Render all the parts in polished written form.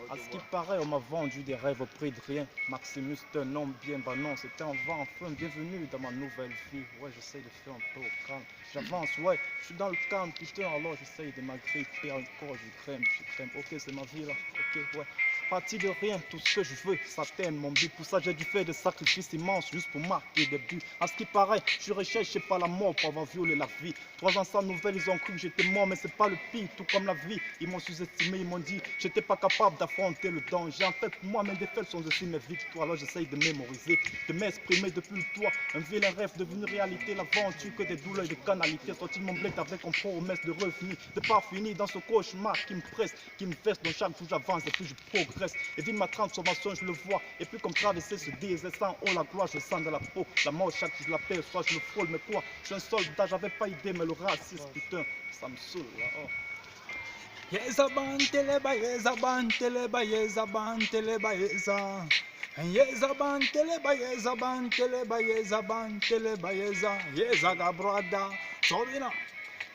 À ce qui paraît, on m'a vendu des rêves au prix de rien. Maximus, c'est un homme bien, bah non, c'était un vent enfin. Bienvenue dans ma nouvelle vie. Ouais, j'essaye de faire un peu au calme. J'avance, ouais, je suis dans le calme, putain, alors j'essaye de m'agripper encore, je crème. Ok, c'est ma vie là, ok, ouais. Parti de rien, tout ce que je veux, ça t'aime mon but. Pour ça, j'ai dû faire des sacrifices immenses juste pour marquer des buts. À ce qui paraît, je recherche pas la mort pour avoir violé la vie. 3 ans sans nouvelles, ils ont cru que j'étais mort, mais c'est pas le pire, tout comme la vie. Ils m'ont sous-estimé, ils m'ont dit, j'étais pas capable d'affronter le danger. En fait, moi, mes défaites sont aussi mes victoires. Alors j'essaye de mémoriser, de m'exprimer depuis le toit. Un vilain rêve devenu réalité, l'aventure que des douleurs et des canalités. Sorti de mon bled avec une promesse de revenir, de pas finir dans ce cauchemar qui me presse, qui me verse. Donc chaque jour j'avance et puis je progresse. Et vivre ma transformation, je le vois. Et puis comme traverser ce désert sans oh la gloire, je sens de la peau. La mort, chaque jour je l'aperçois, je le frôle. Mais quoi, je suis un soldat, j'avais pas idée, mais le racisme, putain, ça me saoule là. Oh. Yezabanteleba, yezabanteleba, yezabanteleba, yeza. Yezabanteleba, yezabanteleba, yezabanteleba, yeza. Yezaga brada, sobina.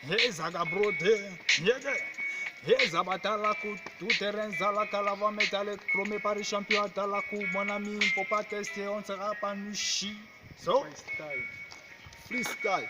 Yezaga brode, yede. Yezabatalaku, tout terrain zalaka, lava métallique, chromé par les champions talaku. Mon ami, il faut pas tester, on sera pas nuchi. So, Freestyle. Freestyle.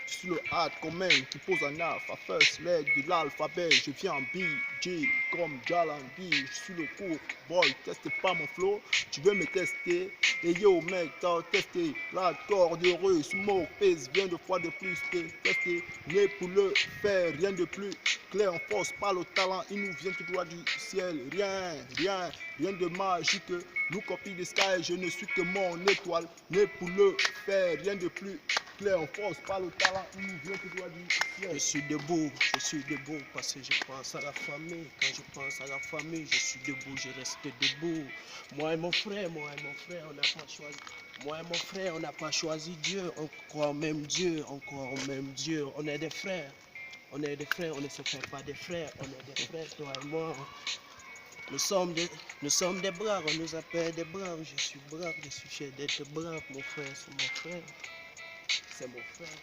Je suis le hard commun qui pose un alpha, first leg de l'alphabet. Je viens en B, J comme Jalan B. Je suis le court boy, teste pas mon flow. Tu veux me tester? Et yo mec, t'as testé. L'accord heureux, smoke, pèse, vient de fois de plus. Testé, né pour le faire, rien de plus. Clair en force, pas le talent, il nous vient tout droit du ciel. Rien de magique. Nous copie des sky, je ne suis que mon étoile. Né pour le faire, rien de plus. Clair en force, pas le talent, il nous vient tout droit du ciel. Je suis debout parce que je pense à la famille. Quand je pense à la famille, je suis debout, je reste debout. Moi et mon frère, on n'a pas choisi. Moi et mon frère, on n'a pas choisi Dieu. On croit même Dieu, On est des frères. On ne se fait pas des frères. On est des frères, toi et moi. Nous sommes des braves, on nous appelle des braves. Je suis brave, je suis fier d'être brave. Mon frère, c'est mon frère. C'est mon frère.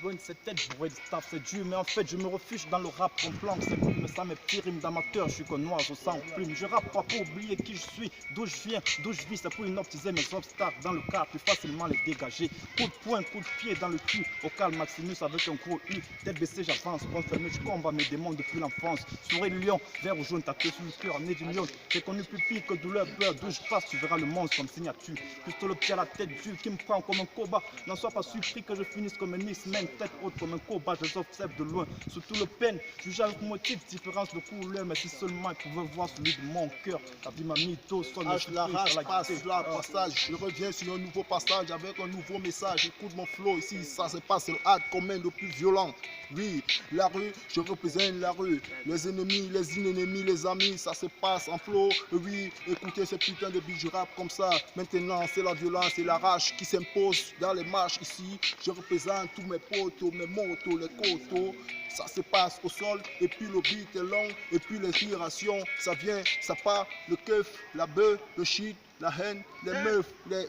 Bon, c'est peut-être bourré de staff, c'est dur, mais en fait je me refuge dans le rap qu'on plante, c'est plus, mais ça mes petits rimes d'amateur, je suis qu'un noir, je sens plume. Je rappe pas pour oublier qui je suis, d'où je viens, d'où je vis, c'est pour inoptiser mes obstacles dans le cadre, plus facilement les dégager. Coup de poing, coup de pied dans le cul, au calme Maximus avec un gros U, tête baissée j'avance, confirmé, je combat mes démons depuis l'enfance. Souris le lion, vert ou jaune, tatoué sur le cœur, né du lion, j'ai connu plus pire que douleur, peur, d'où je passe, tu verras le monstre comme signature. Pistolet le pied à la tête dure, qui me prend comme un combat, n'en sois pas surpris que je finisse comme un X-Men, tête haute comme un combat, je les observe de loin. Surtout le peine, juge avec motif, différence de couleur, mais si seulement il pouvait voir celui de mon cœur. La vie m'a mis tôt, sol, La rage passe là, passage. Je reviens sur un nouveau passage avec un nouveau message. Écoute mon flow ici, ça se passe, c'est le hard commun le plus violent. Oui, la rue, je représente la rue. Les ennemis, les inennemis, les amis, ça se passe en flow. Oui, écoutez ce putain de beat, je rappe comme ça. Maintenant, c'est la violence et la rage qui s'impose dans les marches ici. Je représente tous mes potos, mes motos, les coteaux. Ça se passe au sol, et puis le beat est long, et puis l'inspiration, ça vient, ça part, le keuf, la bœuf, le shit, la haine, les meufs, les...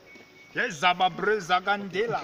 yezababreza gandela.